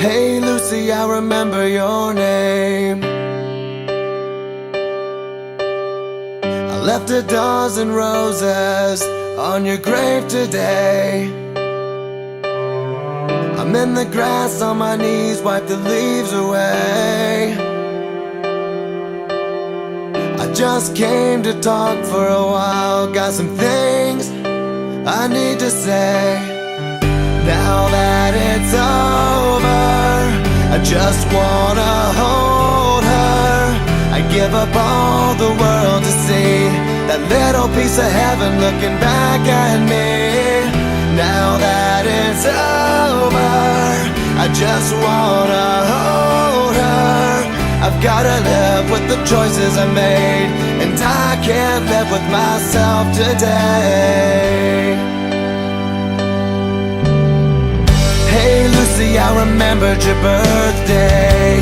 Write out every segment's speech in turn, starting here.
Hey Lucy, I remember your name. I left a dozen roses on your grave today. I'm in the grass on my knees, wipe the leaves away. I just came to talk for a while, got some things I need to say. Now that it's over, I just wanna hold her. I give up all the world to see that little piece of heaven looking back at me. Now that it's over, I just wanna hold her. I've gotta live with the choices I made, and I can't live with myself today. Hey Lucy, I remembered your birthday.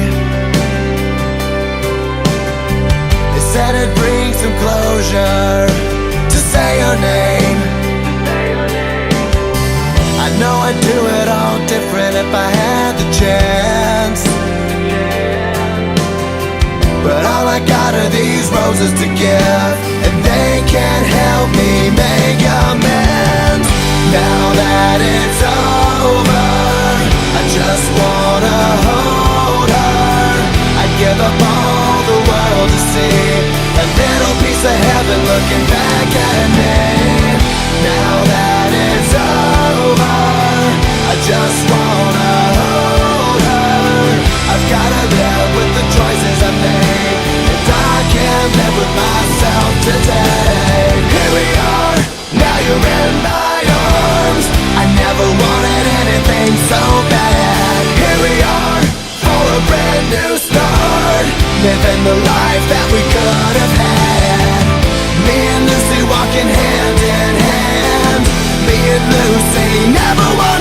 They said it'd bring some closure to say your name. I know I'd do it all different if I had the chance, but all I got are these roses to give, and they can't help me make amends. Now that it's over, I just wanna hold her. I give up all the world to see a little piece of heaven looking back at me. Now that it's over, I just wanna hold her. I've gotta live with the choices I made, and I can't live with myself today. Here we are, now you're in my arms. I never wanted anything so bad. Here we are, for a brand new start, living the life that we could have had. Me and Lucy walking hand in hand. Me and Lucy never wanted